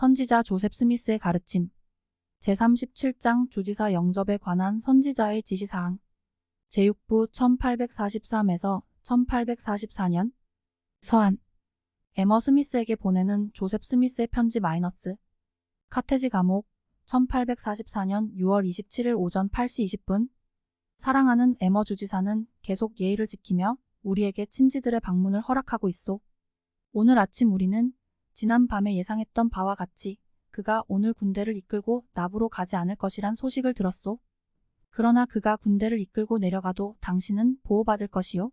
선지자 조셉 스미스의 가르침 제37장 주지사 영접에 관한 선지자의 지시사항 제6부 1843에서 1844년 서한 에머 스미스에게 보내는 조셉 스미스의 편지 마이너스 카테지 감옥 1844년 6월 27일 오전 8시 20분 사랑하는 에머 주지사는 계속 예의를 지키며 우리에게 친지들의 방문을 허락하고 있소. 오늘 아침 우리는 지난 밤에 예상했던 바와 같이 그가 오늘 군대를 이끌고 나부로 가지 않을 것이란 소식을 들었소. 그러나 그가 군대를 이끌고 내려가도 당신은 보호받을 것이요.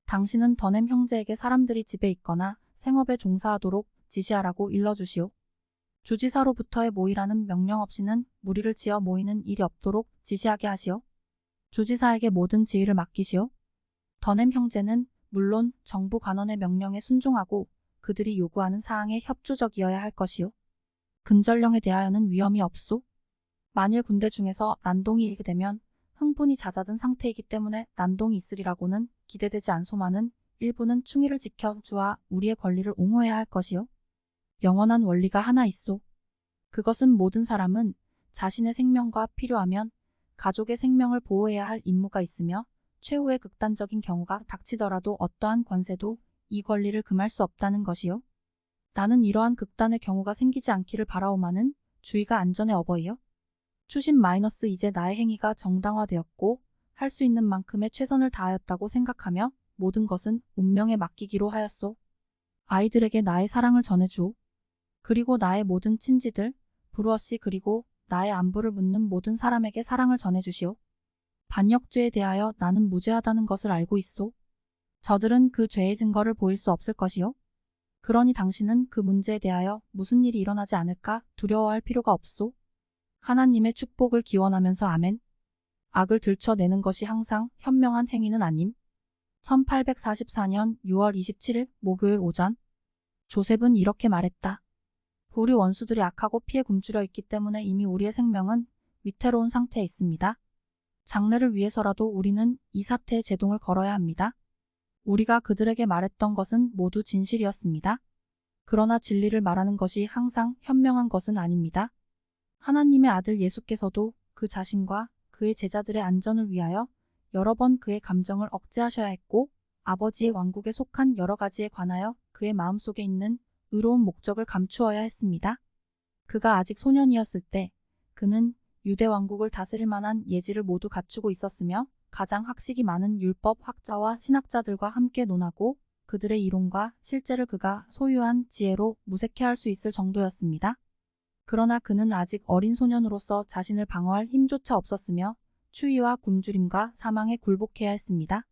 당신은 더넴 형제에게 사람들이 집에 있거나 생업에 종사하도록 지시하라고 일러주시오. 주지사로부터의 모이라는 명령 없이는 무리를 지어 모이는 일이 없도록 지시하게 하시오. 주지사에게 모든 지휘를 맡기시오. 더넴 형제는 물론 정부 관원의 명령에 순종하고 그들이 요구하는 사항에 협조적이어야 할 것이요. 근전령에 대하여는 위험이 없소. 만일 군대 중에서 난동이 일게 되면 흥분이 잦아든 상태이기 때문에 난동이 있으리라고는 기대되지 않소마는 일부는 충의를 지켜 주와 우리의 권리를 옹호해야 할 것이요. 영원한 원리가 하나 있소. 그것은 모든 사람은 자신의 생명과 필요하면 가족의 생명을 보호해야 할 임무가 있으며 최후의 극단적인 경우가 닥치더라도 어떠한 권세도 이 권리를 금할 수 없다는 것이요. 나는 이러한 극단의 경우가 생기지 않기를 바라오마는 주의가 안전의 어버이요. 추심 마이너스 이제 나의 행위가 정당화되었고 할 수 있는 만큼의 최선을 다하였다고 생각하며 모든 것은 운명에 맡기기로 하였소. 아이들에게 나의 사랑을 전해주오. 그리고 나의 모든 친지들, 브루어씨 그리고 나의 안부를 묻는 모든 사람에게 사랑을 전해주시오. 반역죄에 대하여 나는 무죄하다는 것을 알고 있소. 저들은 그 죄의 증거를 보일 수 없을 것이요. 그러니 당신은 그 문제에 대하여 무슨 일이 일어나지 않을까 두려워할 필요가 없소. 하나님의 축복을 기원하면서 아멘. 악을 들춰내는 것이 항상 현명한 행위는 아님. 1844년 6월 27일 목요일 오전 조셉은 이렇게 말했다. 우리 원수들이 악하고 피에 굶주려 있기 때문에 이미 우리의 생명은 위태로운 상태에 있습니다. 장래를 위해서라도 우리는 이 사태에 제동을 걸어야 합니다. 우리가 그들에게 말했던 것은 모두 진실이었습니다. 그러나 진리를 말하는 것이 항상 현명한 것은 아닙니다. 하나님의 아들 예수께서도 그 자신과 그의 제자들의 안전을 위하여 여러 번 그의 감정을 억제하셔야 했고 아버지의 왕국에 속한 여러 가지에 관하여 그의 마음속에 있는 의로운 목적을 감추어야 했습니다. 그가 아직 소년이었을 때 그는 유대 왕국을 다스릴 만한 예지를 모두 갖추고 있었으며 가장 학식이 많은 율법 학자와 신학자들과 함께 논하고 그들의 이론과 실제를 그가 소유한 지혜로 무색해할 수 있을 정도였습니다. 그러나 그는 아직 어린 소년으로서 자신을 방어할 힘조차 없었으며 추위와 굶주림과 사망에 굴복해야 했습니다.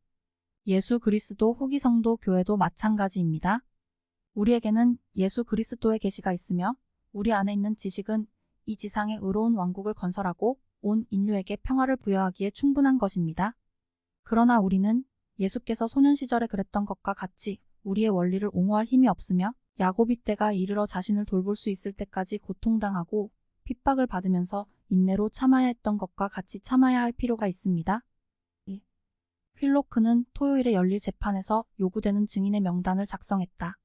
예수 그리스도 후기 성도 교회도 마찬가지입니다. 우리에게는 예수 그리스도의 계시가 있으며 우리 안에 있는 지식은 이 지상의 의로운 왕국을 건설하고 온 인류에게 평화를 부여하기에 충분한 것입니다. 그러나 우리는 예수께서 소년 시절에 그랬던 것과 같이 우리의 원리를 옹호할 힘이 없으며 야고비 때가 이르러 자신을 돌볼 수 있을 때까지 고통당하고 핍박을 받으면서 인내로 참아야 했던 것과 같이 참아야 할 필요가 있습니다. 휠로크는 토요일에 열릴 재판에서 요구되는 증인의 명단을 작성했다.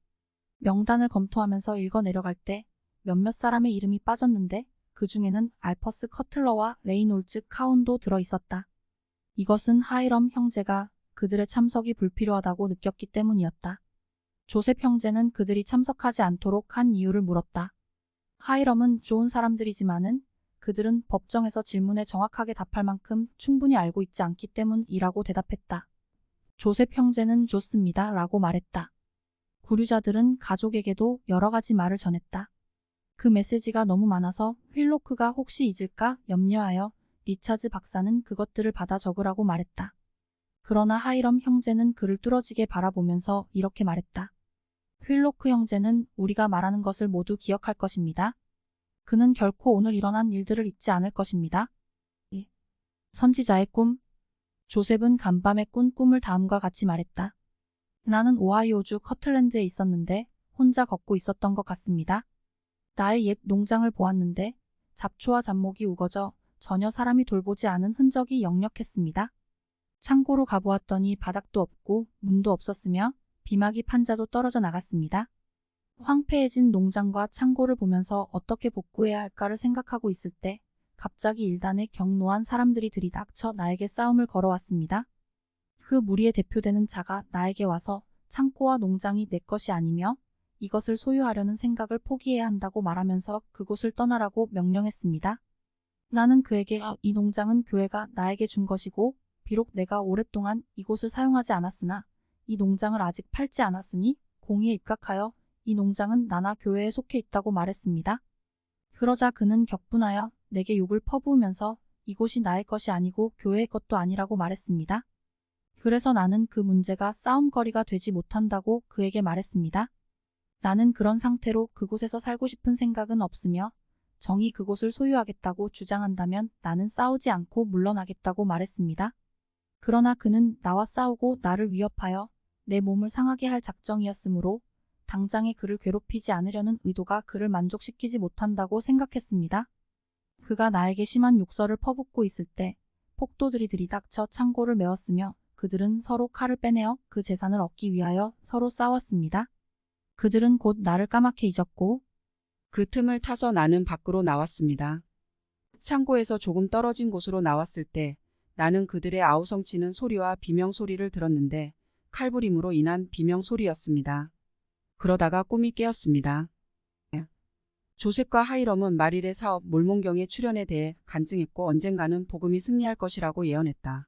명단을 검토하면서 읽어 내려갈 때 몇몇 사람의 이름이 빠졌는데 그 중에는 알퍼스 커틀러와 레이놀즈 카운도 들어있었다. 이것은 하이럼 형제가 그들의 참석이 불필요하다고 느꼈기 때문이었다. 조셉 형제는 그들이 참석하지 않도록 한 이유를 물었다. 하이럼은 좋은 사람들이지만은 그들은 법정에서 질문에 정확하게 답할 만큼 충분히 알고 있지 않기 때문이라고 대답했다. 조셉 형제는 좋습니다 라고 말했다. 구류자들은 가족에게도 여러 가지 말을 전했다. 그 메시지가 너무 많아서 휠로크가 혹시 잊을까 염려하여 리차즈 박사는 그것들을 받아 적으라고 말했다. 그러나 하이럼 형제는 그를 뚫어지게 바라보면서 이렇게 말했다. 휠로크 형제는 우리가 말하는 것을 모두 기억할 것입니다. 그는 결코 오늘 일어난 일들을 잊지 않을 것입니다. 선지자의 꿈. 조셉은 간밤에 꾼 꿈을 다음과 같이 말했다. 나는 오하이오주 커틀랜드에 있었는데 혼자 걷고 있었던 것 같습니다. 나의 옛 농장을 보았는데 잡초와 잡목이 우거져 전혀 사람이 돌보지 않은 흔적이 역력했습니다. 창고로 가보았더니 바닥도 없고 문도 없었으며 비마기 판자도 떨어져 나갔습니다. 황폐해진 농장과 창고를 보면서 어떻게 복구해야 할까를 생각하고 있을 때 갑자기 일단의 경노한 사람들이 들이닥쳐 나에게 싸움을 걸어왔습니다. 그 무리의 대표되는 자가 나에게 와서 창고와 농장이 내 것이 아니며 이것을 소유하려는 생각을 포기해야 한다고 말하면서 그곳을 떠나라고 명령했습니다. 나는 그에게 이 농장은 교회가 나에게 준 것이고 비록 내가 오랫동안 이곳을 사용하지 않았으나 이 농장을 아직 팔지 않았으니 공의에 입각하여 이 농장은 나나 교회에 속해 있다고 말했습니다. 그러자 그는 격분하여 내게 욕을 퍼부으면서 이곳이 나의 것이 아니고 교회의 것도 아니라고 말했습니다. 그래서 나는 그 문제가 싸움거리가 되지 못한다고 그에게 말했습니다. 나는 그런 상태로 그곳에서 살고 싶은 생각은 없으며 정이 그곳을 소유하겠다고 주장한다면 나는 싸우지 않고 물러나겠다고 말했습니다. 그러나 그는 나와 싸우고 나를 위협하여 내 몸을 상하게 할 작정이었으므로 당장에 그를 괴롭히지 않으려는 의도가 그를 만족시키지 못한다고 생각했습니다. 그가 나에게 심한 욕설을 퍼붓고 있을 때 폭도들이 들이닥쳐 창고를 메웠으며 그들은 서로 칼을 빼내어 그 재산을 얻기 위하여 서로 싸웠습니다. 그들은 곧 나를 까맣게 잊었고 그 틈을 타서 나는 밖으로 나왔습니다. 창고에서 조금 떨어진 곳으로 나왔을 때 나는 그들의 아우성치는 소리와 비명소리를 들었는데 칼부림으로 인한 비명소리였습니다. 그러다가 꿈이 깨었습니다. 조셉과 하이럼은 말일의 사업 몰몬경의 출현에 대해 간증했고 언젠가는 복음이 승리할 것이라고 예언했다.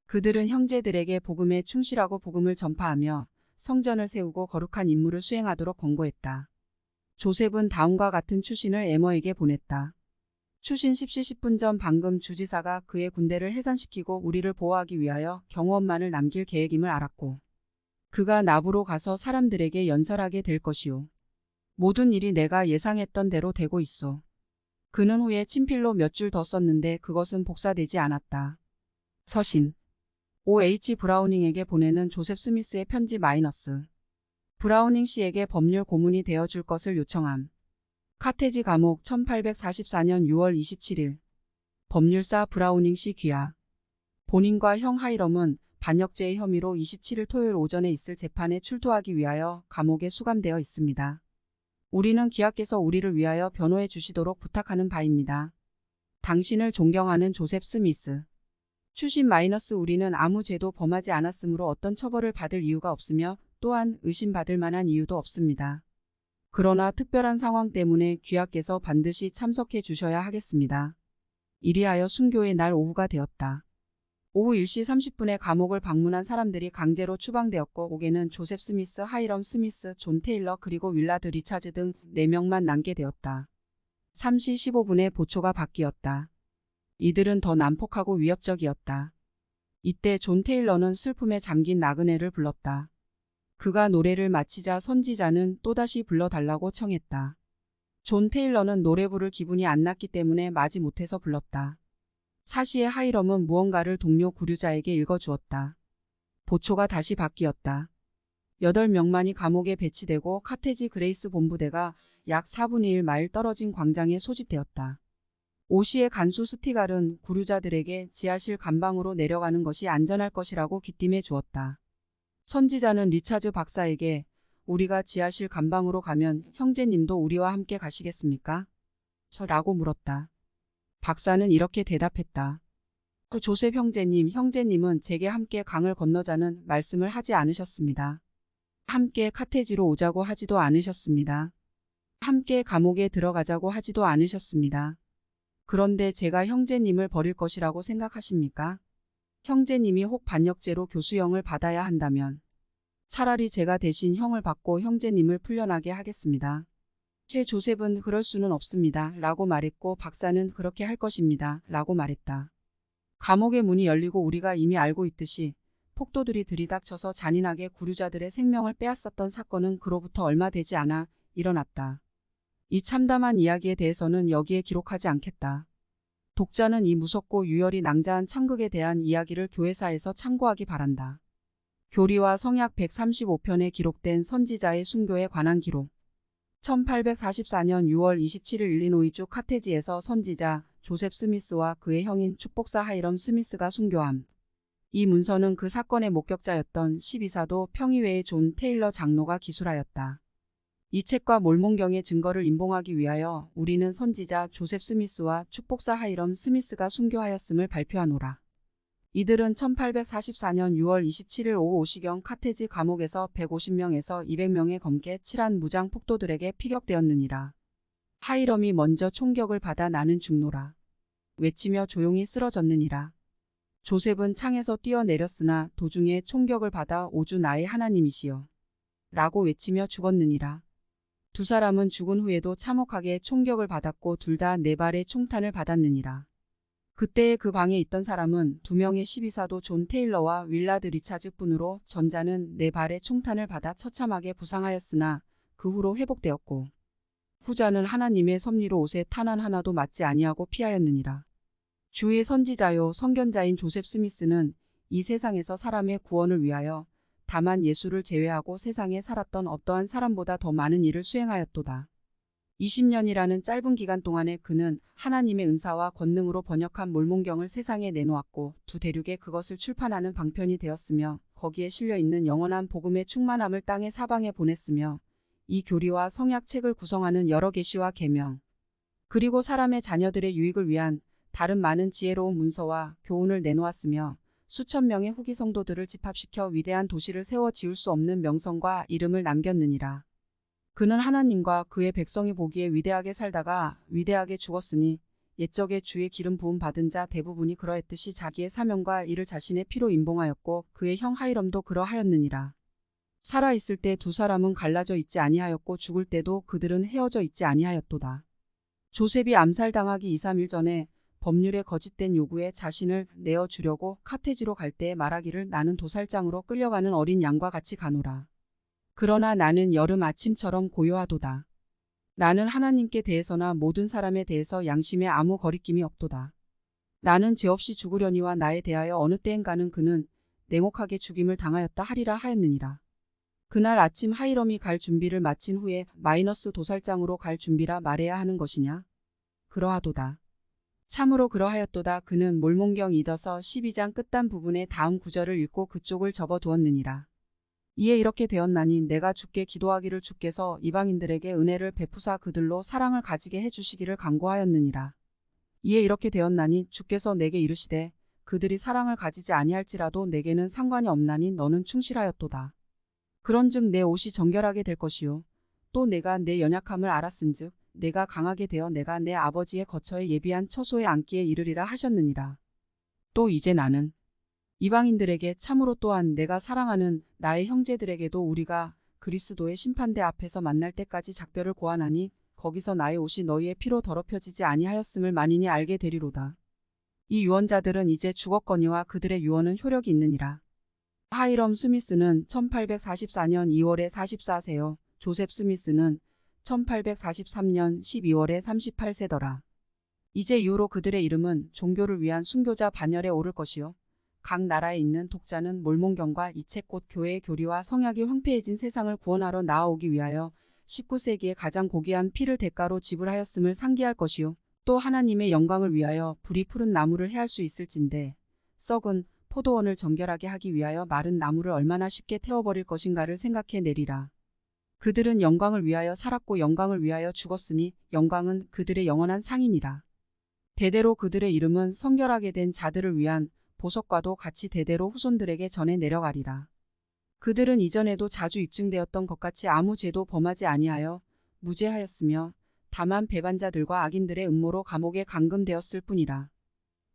그들은 형제들에게 복음에 충실하고 복음을 전파하며 성전을 세우고 거룩한 임무를 수행하도록 권고했다. 조셉은 다음과 같은 추신을 에머에게 보냈다. 추신 10시 10분 전 방금 주지사가 그의 군대를 해산시키고 우리를 보호하기 위하여 경호원만을 남길 계획임을 알았고 그가 나부로 가서 사람들에게 연설하게 될 것이오. 모든 일이 내가 예상했던 대로 되고 있어. 그는 후에 친필로 몇 줄 더 썼는데 그것은 복사되지 않았다. 서신 O.H. 브라우닝에게 보내는 조셉 스미스의 편지 마이너스. 브라우닝 씨에게 법률 고문이 되어줄 것을 요청함. 카테지 감옥 1844년 6월 27일. 법률사 브라우닝 씨 귀하. 본인과 형 하이럼은 반역죄의 혐의로 27일 토요일 오전에 있을 재판에 출두하기 위하여 감옥에 수감되어 있습니다. 우리는 귀하께서 우리를 위하여 변호해 주시도록 부탁하는 바입니다. 당신을 존경하는 조셉 스미스. 추신 마이너스 우리는 아무 죄도 범하지 않았으므로 어떤 처벌을 받을 이유가 없으며 또한 의심받을 만한 이유도 없습니다. 그러나 특별한 상황 때문에 귀하께서 반드시 참석해 주셔야 하겠습니다. 이리하여 순교의 날 오후가 되었다. 오후 1시 30분에 감옥을 방문한 사람들이 강제로 추방되었고 옥에는 조셉 스미스, 하이럼 스미스, 존 테일러 그리고 윌라드 리차즈 등 4명만 남게 되었다. 3시 15분에 보초가 바뀌었다. 이들은 더 난폭하고 위협적이었다. 이때 존 테일러는 슬픔에 잠긴 나그네를 불렀다. 그가 노래를 마치자 선지자는 또다시 불러달라고 청했다. 존 테일러는 노래 부를 기분이 안 났기 때문에 마지 못해서 불렀다. 사시의 하이럼은 무언가를 동료 구류자에게 읽어주었다. 보초가 다시 바뀌었다. 8명만이 감옥에 배치되고 카테지 그레이스 본부대가 약 4분의 1 마일 떨어진 광장에 소집되었다. 오시의 간수 스티갈은 구류자들에게 지하실 감방으로 내려가는 것이 안전할 것이라고 귀띔해 주었다. 선지자는 리차즈 박사에게 우리가 지하실 감방으로 가면 형제님도 우리와 함께 가시겠습니까? 라고 물었다. 박사는 이렇게 대답했다. 그 조셉 형제님은 제게 함께 강을 건너자는 말씀을 하지 않으셨습니다. 함께 카테지로 오자고 하지도 않으셨습니다. 함께 감옥에 들어가자고 하지도 않으셨습니다. 그런데 제가 형제님을 버릴 것이라고 생각하십니까? 형제님이 혹 반역죄로 교수형을 받아야 한다면 차라리 제가 대신 형을 받고 형제님을 풀려나게 하겠습니다. 제 조셉은 그럴 수는 없습니다. 라고 말했고 박사는 그렇게 할 것입니다. 라고 말했다. 감옥의 문이 열리고 우리가 이미 알고 있듯이 폭도들이 들이닥쳐서 잔인하게 구류자들의 생명을 빼앗았던 사건은 그로부터 얼마 되지 않아 일어났다. 이 참담한 이야기에 대해서는 여기에 기록하지 않겠다. 독자는 이 무섭고 유혈이 낭자한 참극에 대한 이야기를 교회사에서 참고하기 바란다. 교리와 성약 135편에 기록된 선지자의 순교에 관한 기록. 1844년 6월 27일 일리노이주 카테지에서 선지자 조셉 스미스와 그의 형인 축복사 하이럼 스미스가 순교함. 이 문서는 그 사건의 목격자였던 12사도 평의회의 존 테일러 장로가 기술하였다. 이 책과 몰몬경의 증거를 인봉하기 위하여 우리는 선지자 조셉 스미스와 축복사 하이럼 스미스가 순교하였음을 발표하노라. 이들은 1844년 6월 27일 오후 5시경 카테지 감옥에서 150명에서 200명에 검게 칠한 무장 폭도들에게 피격되었느니라. 하이럼이 먼저 총격을 받아 나는 죽노라 외치며 조용히 쓰러졌느니라. 조셉은 창에서 뛰어내렸으나 도중에 총격을 받아 오주 나의 하나님이시여 라고 외치며 죽었느니라. 두 사람은 죽은 후에도 참혹하게 총격을 받았고 둘 다 네 발의 총탄을 받았느니라. 그때의 그 방에 있던 사람은 두 명의 시비사도 존 테일러와 윌라드 리차즈 뿐으로 전자는 네 발의 총탄을 받아 처참하게 부상하였으나 그 후로 회복되었고 후자는 하나님의 섭리로 옷에 탄환 하나도 맞지 아니하고 피하였느니라. 주의 선지자요 선견자인 조셉 스미스는 이 세상에서 사람의 구원을 위하여 다만 예수를 제외하고 세상에 살았던 어떠한 사람보다 더 많은 일을 수행하였도다. 20년이라는 짧은 기간 동안에 그는 하나님의 은사와 권능으로 번역한 몰몬경을 세상에 내놓았고 두 대륙에 그것을 출판하는 방편이 되었으며 거기에 실려있는 영원한 복음의 충만함을 땅의 사방에 보냈으며 이 교리와 성약책을 구성하는 여러 계시와 계명 그리고 사람의 자녀들의 유익을 위한 다른 많은 지혜로운 문서와 교훈을 내놓았으며 수천 명의 후기 성도들을 집합시켜 위대한 도시를 세워 지을 수 없는 명성과 이름을 남겼느니라. 그는 하나님과 그의 백성이 보기에 위대하게 살다가 위대하게 죽었으니 옛적에 주의 기름 부음 받은 자 대부분이 그러했듯이 자기의 사명과 이를 자신의 피로 인봉하였고 그의 형 하이럼도 그러하였느니라. 살아있을 때 두 사람은 갈라져 있지 아니하였고 죽을 때도 그들은 헤어져 있지 아니하였도다. 조셉이 암살당하기 2, 3일 전에 법률의 거짓된 요구에 자신을 내어주려고 카테지로 갈 때에 말하기를 나는 도살장으로 끌려가는 어린 양과 같이 가노라. 그러나 나는 여름 아침처럼 고요하도다. 나는 하나님께 대해서나 모든 사람에 대해서 양심에 아무 거리낌이 없도다. 나는 죄 없이 죽으려니와 나에 대하여 어느 때엔가는 그는 냉혹하게 죽임을 당하였다 하리라 하였느니라. 그날 아침 하이럼이 갈 준비를 마친 후에 마이너스 도살장으로 갈 준비라 말해야 하는 것이냐? 그러하도다. 참으로 그러하였도다. 그는 몰몬경 이더서 12장 끝단 부분의 다음 구절을 읽고 그쪽을 접어두었느니라. 이에 이렇게 되었나니 내가 주께 기도하기를 주께서 이방인들에게 은혜를 베푸사 그들로 사랑을 가지게 해주시기를 간구하였느니라. 이에 이렇게 되었나니 주께서 내게 이르시되 그들이 사랑을 가지지 아니할지라도 내게는 상관이 없나니 너는 충실하였도다. 그런즉 내 옷이 정결하게 될 것이요 또 내가 내 연약함을 알았은즉 내가 강하게 되어 내가 내 아버지의 거처에 예비한 처소에 앉기에 이르리라 하셨느니라. 또 이제 나는 이방인들에게 참으로 또한 내가 사랑하는 나의 형제들에게도 우리가 그리스도의 심판대 앞에서 만날 때까지 작별을 고하나니 거기서 나의 옷이 너희의 피로 더럽혀지지 아니하였음을 만인이 알게 되리로다. 이 유언자들은 이제 죽었거니와 그들의 유언은 효력이 있느니라. 하이럼 스미스는 1844년 2월에 44세요. 조셉 스미스는 1843년 12월에 38세더라. 이제 이후로 그들의 이름은 종교를 위한 순교자 반열에 오를 것이요. 각 나라에 있는 독자는 몰몬경과 이 책 곧 교회의 교리와 성약이 황폐해진 세상을 구원하러 나아오기 위하여 19세기에 가장 고귀한 피를 대가로 지불하였음을 상기할 것이요. 또 하나님의 영광을 위하여 불이 푸른 나무를 해할 수 있을진데 썩은 포도원을 정결하게 하기 위하여 마른 나무를 얼마나 쉽게 태워버릴 것인가를 생각해 내리라. 그들은 영광을 위하여 살았고 영광을 위하여 죽었으니 영광은 그들의 영원한 상이니라. 대대로 그들의 이름은 성결하게 된 자들을 위한 보석과도 같이 대대로 후손들에게 전해 내려가리라. 그들은 이전에도 자주 입증되었던 것 같이 아무 죄도 범하지 아니하여 무죄하였으며 다만 배반자들과 악인들의 음모로 감옥에 감금되었을 뿐이라.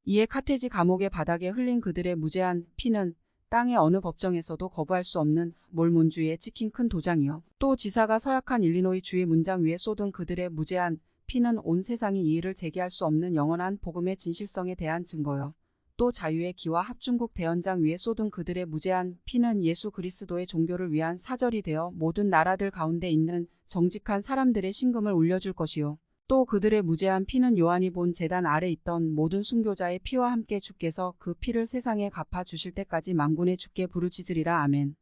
이에 카테지 감옥의 바닥에 흘린 그들의 무죄한 피는 땅의 어느 법정에서도 거부할 수 없는 몰몬주의에 찍힌 큰 도장이요. 또 지사가 서약한 일리노이 주의 문장 위에 쏟은 그들의 무죄한 피는 온 세상이 이 일을 제기할 수 없는 영원한 복음의 진실성에 대한 증거요. 또 자유의 기와 합중국 대헌장 위에 쏟은 그들의 무죄한 피는 예수 그리스도의 종교를 위한 사절이 되어 모든 나라들 가운데 있는 정직한 사람들의 신금을 울려줄 것이요. 또 그들의 무죄한 피는 요한이 본 제단 아래 있던 모든 순교자의 피와 함께 주께서 그 피를 세상에 갚아 주실 때까지 만군의 주께 부르짖으리라. 아멘.